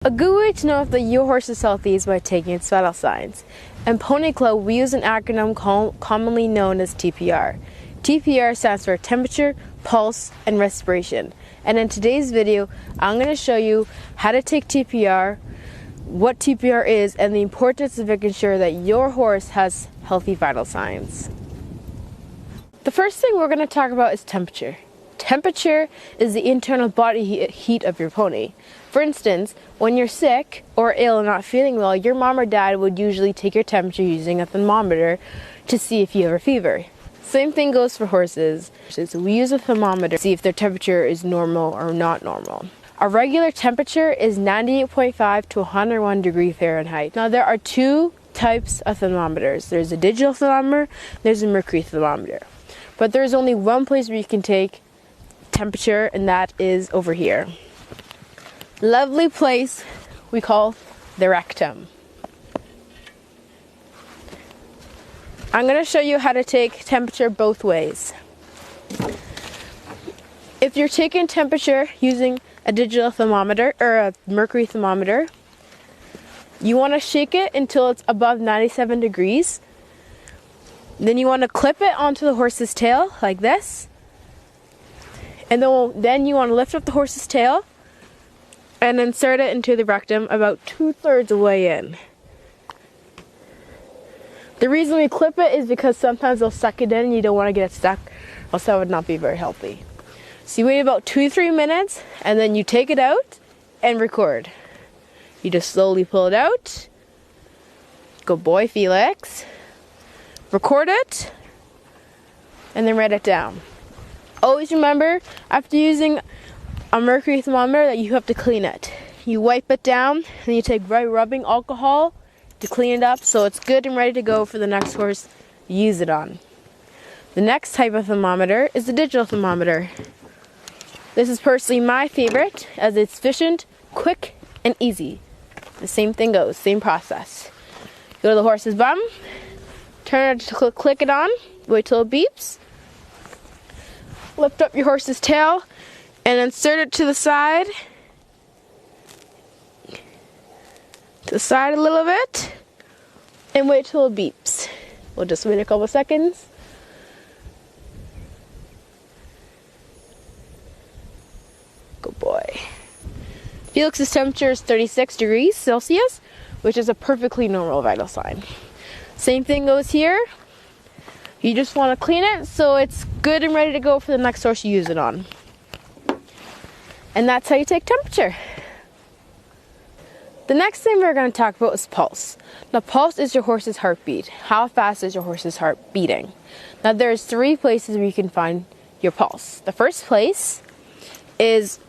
A good way to know if your horse is healthy is by taking its vital signs. In Pony Club, we use an acronym commonly known as TPR. TPR stands for temperature, pulse, and respiration. And in today's video, I'm going to show you how to take TPR, what TPR is, and the importance of making sure that your horse has healthy vital signs. The first thing we're going to talk about is temperature. Temperature is the internal body heat of your pony. For instance, when you're sick or ill and not feeling well, your mom or dad would usually take your temperature using a thermometer to see if you have a fever. Same thing goes for horses. So we use a thermometer to see if their temperature is normal or not normal. Our regular temperature is 98.5 to 101 degrees Fahrenheit. Now there are two types of thermometers. There's a digital thermometer, there's a mercury thermometer. But there's only one place where you can take temperature, and that is over here. Lovely place we call the rectum. I'm going to show you how to take temperature both ways. If you're taking temperature using a digital thermometer or a mercury thermometer, you want to shake it until it's above 97 degrees. Then you want to clip it onto the horse's tail like this. And then you want to lift up the horse's tail and insert it into the rectum about 2/3 of the way in. The reason we clip it is because sometimes they'll suck it in and you don't want to get it stuck, else that would not be very healthy. So you wait about 2-3 minutes and then you take it out and record. You just slowly pull it out. Good boy, Felix. Record it and then write it down. Always remember, after using a mercury thermometer, that you have to clean it. You wipe it down, and you take rubbing alcohol to clean it up so it's good and ready to go for the next horse to use it on. The next type of thermometer is the digital thermometer. This is personally my favorite, as it's efficient, quick, and easy. The same thing goes, same process. Go to the horse's bum, turn it to click it on, wait till it beeps. Lift up your horse's tail and insert it to the side. To the side a little bit. And wait till it beeps. We'll just wait a couple seconds. Good boy. Felix's temperature is 36 degrees Celsius, which is a perfectly normal vital sign. Same thing goes here. You just want to clean it so it's good and ready to go for the next horse you use it on. And that's how you take temperature. The next thing we're going to talk about is pulse. Now, pulse is your horse's heartbeat. How fast is your horse's heart beating? Now, there's 3 places where you can find your pulse. The first place is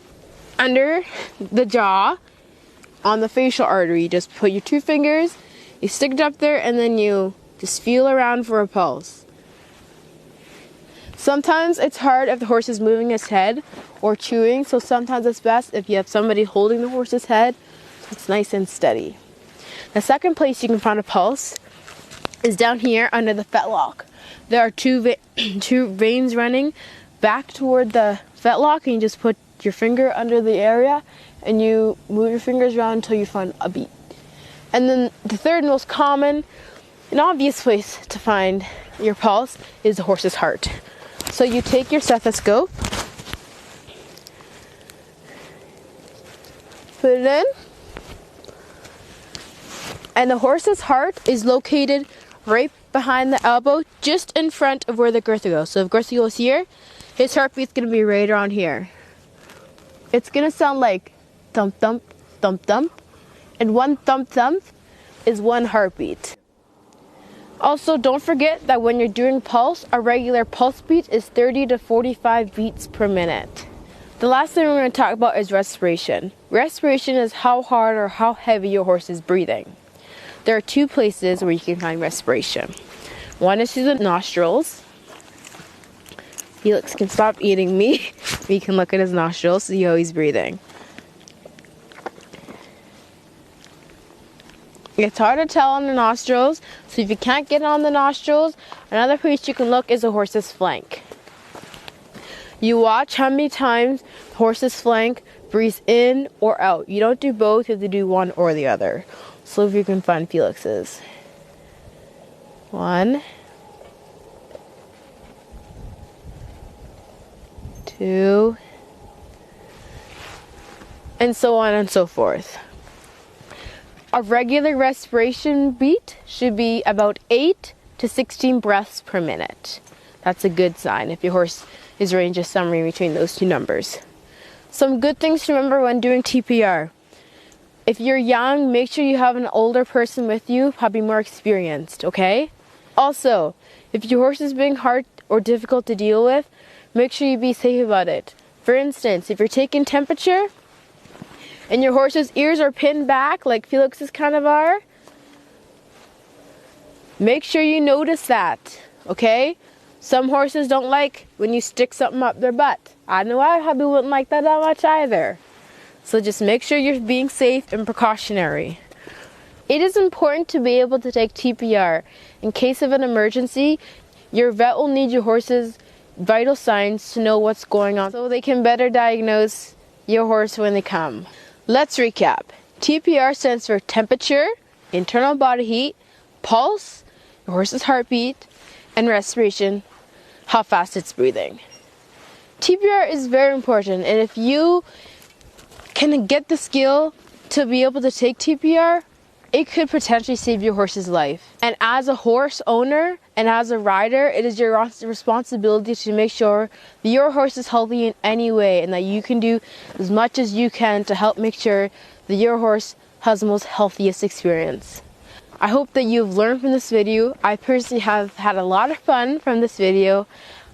under the jaw on the facial artery. You just put your 2 fingers, you stick it up there, and then you just feel around for a pulse. Sometimes it's hard if the horse is moving his head or chewing, so sometimes it's best if you have somebody holding the horse's head so it's nice and steady. The second place you can find a pulse is down here under the fetlock. There are two veins running back toward the fetlock, and you just put your finger under the area and you move your fingers around until you find a beat. And then the third most common and obvious place to find your pulse is the horse's heart. So you take your stethoscope, put it in, and the horse's heart is located right behind the elbow, just in front of where the girth goes. So if girth goes here, his heartbeat's going to be right around here. It's going to sound like thump, thump, thump, thump, and one thump, thump is one heartbeat. Also, don't forget that when you're doing pulse, a regular pulse beat is 30 to 45 beats per minute. The last thing we're going to talk about is respiration. Respiration is how hard or how heavy your horse is breathing. There are 2 places where you can find respiration. One is through the nostrils. Felix can stop eating me. We can look at his nostrils, see how he's breathing. It's hard to tell on the nostrils, so if you can't get it on the nostrils, another place you can look is a horse's flank. You watch how many times the horse's flank breathe in or out. You don't do both, you have to do one or the other. So if you can find Felix's. 1, 2, and so on and so forth. A regular respiration beat should be about 8 to 16 breaths per minute. That's a good sign if your horse is range of somewhere between those two numbers. Some good things to remember when doing TPR. If you're young, make sure you have an older person with you, probably more experienced, okay? Also, if your horse is being hard or difficult to deal with, make sure you be safe about it. For instance, if you're taking temperature and your horse's ears are pinned back like Felix's kind of are, make sure you notice that, okay? Some horses don't like when you stick something up their butt. I know I probably wouldn't like that much either. So just make sure you're being safe and precautionary. It is important to be able to take TPR. In case of an emergency, your vet will need your horse's vital signs to know what's going on so they can better diagnose your horse when they come. Let's recap. TPR stands for temperature, internal body heat, pulse, your horse's heartbeat, and respiration, how fast it's breathing. TPR is very important, and if you can get the skill to be able to take TPR, it could potentially save your horse's life. And as a horse owner and as a rider, it is your responsibility to make sure that your horse is healthy in any way and that you can do as much as you can to help make sure that your horse has the most healthiest experience. I hope that you've learned from this video. I personally have had a lot of fun from this video.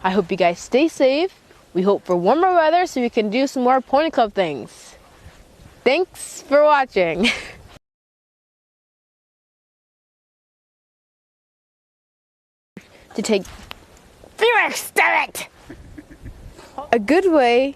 I hope you guys stay safe. We hope for warmer weather so we can do some more Pony Club things. Thanks for watching. To take Felix, damn it! A good way